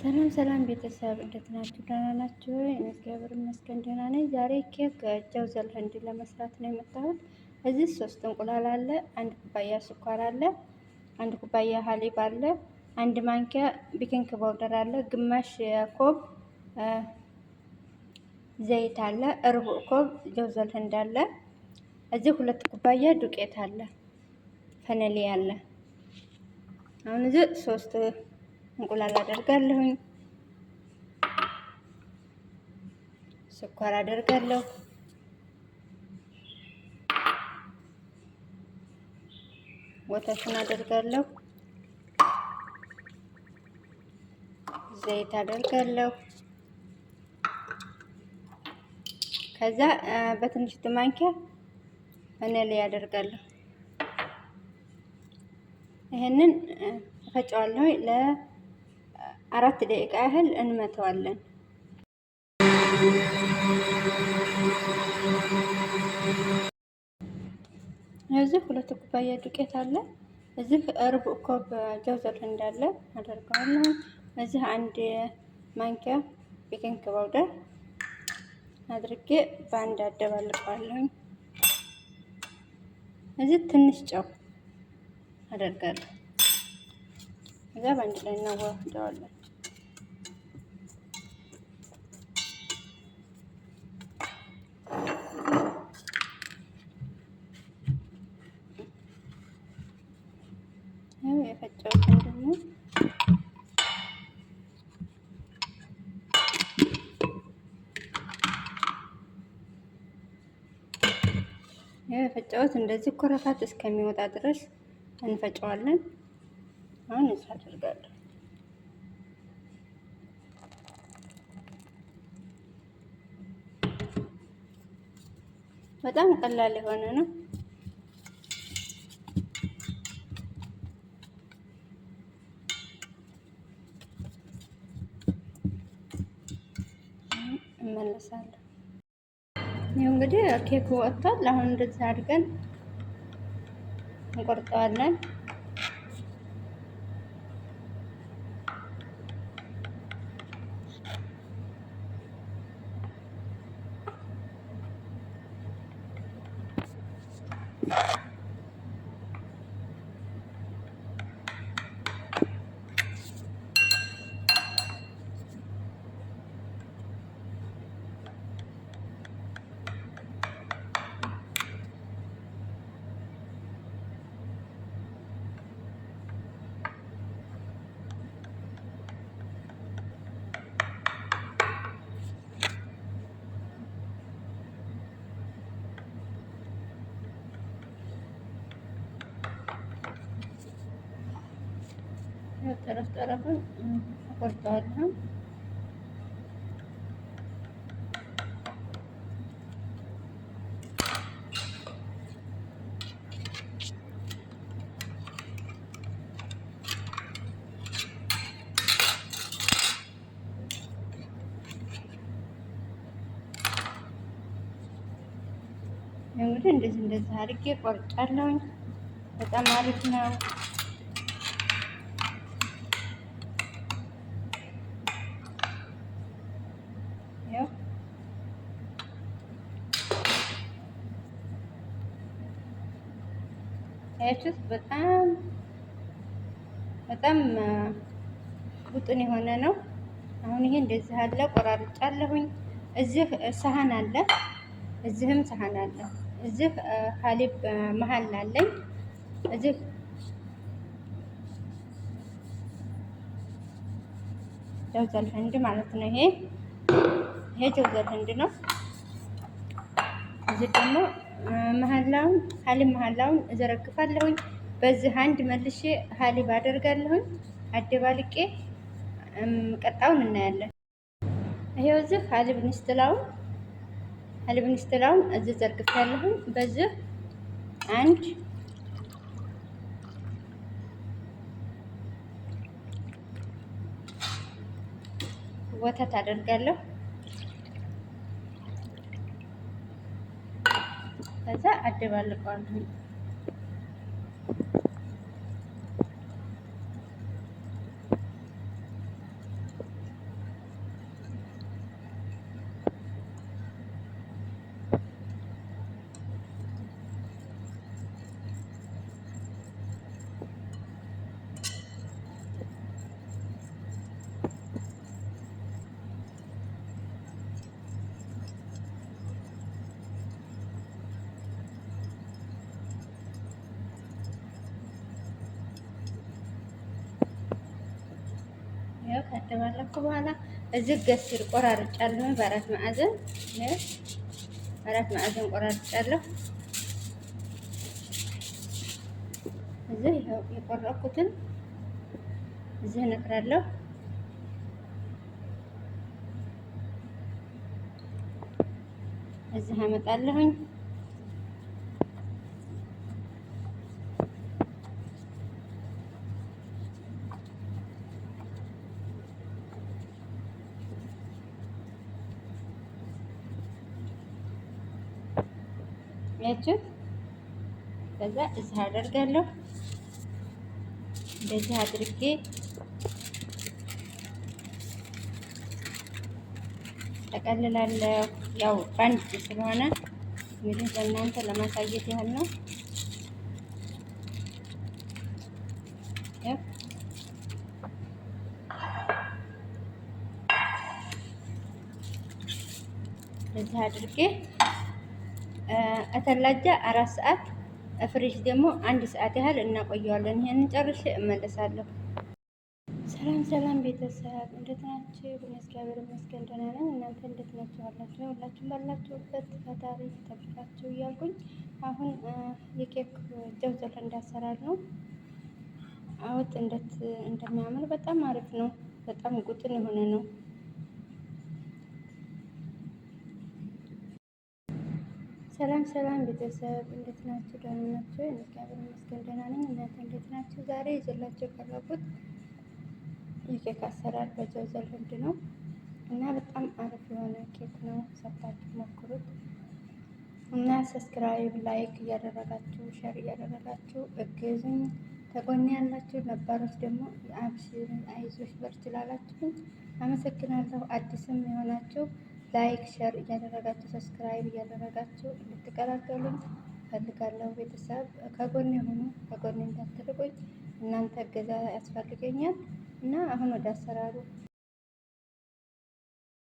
ሰላም ሰላም ቤተሰብ እንዴት ናችሁ? ደህና ናችሁ? እኔ እግዚአብሔር ይመስገን ደህና ነኝ። ዛሬ ኬክ ጀውዘል ህንድ ለመስራት ነው የመጣሁት። እዚህ 3 እንቁላል አለ፣ 1 ኩባያ ስኳር አለ፣ 1 ኩባያ ሀሊብ አለ፣ 1 ማንኪያ ቤኪንግ ፓውደር አለ፣ ግማሽ ኮብ ዘይት አለ፣ ሩብ ኮብ ጀውዘል ህንድ አለ። እዚህ 2 ኩባያ ዱቄት አለ፣ ፈነሌ አለ። አሁን እዚህ 3 እንቁላል አደርጋለሁኝ፣ ስኳር አደርጋለሁ፣ ወተቱን አደርጋለሁ፣ ዘይት አደርጋለሁ። ከዛ በትንሽ ማንኪያ ቫኒላ አደርጋለሁ። ይሄንን ፈጫዋለሁ ለ4 ደቂቃ ያህል እንመተዋለን። እዚህ 2 ኩባያ ዱቄት አለ። እዚህ ሩብ ኮብ ጀውዘል ህንድ አለ አደርጋለሁ። እዚህ 1 ማንኪያ ቤኪንግ ፓውደር አድርጌ በአንድ አደባልቀዋለሁ። እዚህ ትንሽ ጨው አደርጋለሁ። እዛ በአንድ ላይ እናዋህደዋለን። ያው የፈጨሁትን ደግሞ የፈጨሁት እንደዚህ ኮረፋት እስከሚወጣ ድረስ እንፈጨዋለን። አሁን እዛ አደርጋለሁ። በጣም ቀላል የሆነ ነው። እመለሳለሁ። ይሄ እንግዲህ ኬኩ ወጥቷል። አሁን እንደዚህ አድርገን እንቆርጠዋለን። ጠረፍ ጠረፉን አቆርጠዋለሁ። እንግዲህ እንደዚህ አድርጌ ቆርጫለሁኝ። በጣም አሪፍ ነው። ያችሁት በጣም ቡጥን የሆነ ነው። አሁን ይሄ እንደዚህ አለ፣ ቆራርጫለሁኝ። እዚህ ሰሃን አለ፣ እዚህም ሰሃን አለ። እዚህ ሀሊብ መሀል አለኝ። እዚህ ጀውዘል ህንድ ማለት ነው። ይሄ ጀውዘል ህንድ ነው። እዚህ ደግሞ መሀላውን ሀሊብ መሀላውን እዘረግፋለሁኝ። በዚህ አንድ መልሼ ሀሊብ አደርጋለሁኝ። አደባልቄ ቀጣውን እናያለን። ይሄው እዚህ ሀሊብ ንስትላውን እዚህ ዘርግፌያለሁኝ። በዚህ አንድ ወተት አደርጋለሁ። ከዛ አደባልቀዋለሁ። ካደረኩ በኋላ እዚህ ገስር ቆራርጫለሁ። በአራት ማዕዘን አራት ማዕዘን ቆራርጫለሁ። እዚህ ይኸው የቆረኩትን እዚህ እነክራለሁ። እዚህ አመጣለሁኝ። ያችሁ ከዛ እዚህ አደርጋለሁ። እንደዚህ አድርጌ ጠቀልላለሁ። ያው ባንድ ስለሆነ እንግዲህ ለእናንተ ለማሳየት ያህል ነው። እንደዚህ አድርጌ አተላጃ 4 ሰዓት ፍሪጅ ደግሞ 1 ሰዓት ያህል እናቆየዋለን። ይሄንን ጨርሼ እመለሳለሁ። ሰላም ሰላም ቤተሰብ እንዴት ናችሁ? እግዚአብሔር ይመስገን ደህና ነኝ። እናንተ እንዴት ናችሁ? አላችሁ ሁላችሁም ባላችሁበት ፈጣሪ ይጠብቃችሁ እያልኩኝ አሁን የኬክ ጀውዘል እንዳሰራር ነው። አወጥ እንዴት እንደሚያምር በጣም አሪፍ ነው። በጣም ቁጥን የሆነ ነው። ሰላም ሰላም ቤተሰብ እንዴት ናችሁ? ደህና ናችሁ? እግዚአብሔር ይመስገን ደህና ነኝ። እናንተ እንዴት ናችሁ? ዛሬ ይዤላችሁ የቀረቡት የኬክ አሰራር በጀውዘል ህንድ ነው እና በጣም አሪፍ የሆነ ኬክ ነው። ሰርታችሁ ሞክሩት እና ሰብስክራይብ፣ ላይክ እያደረጋችሁ ሼር እያደረጋችሁ እግዙኝ። ተጎኔ ያላችሁ ነባሮች ደግሞ አብሽር አይዞሽ በርቺ ላላችሁ አመሰግናለሁ። አዲስም የሆናችሁ ላይክ ሼር እያደረጋችሁ ሰብስክራይብ እያደረጋችሁ እንድትቀላቀሉኝ ፈልጋለሁ። ቤተሰብ ከጎኔ ሆኑ፣ ከጎኔ እንዳትርቁኝ። እናንተ እገዛ ያስፈልገኛል እና አሁን ወደ አሰራሩ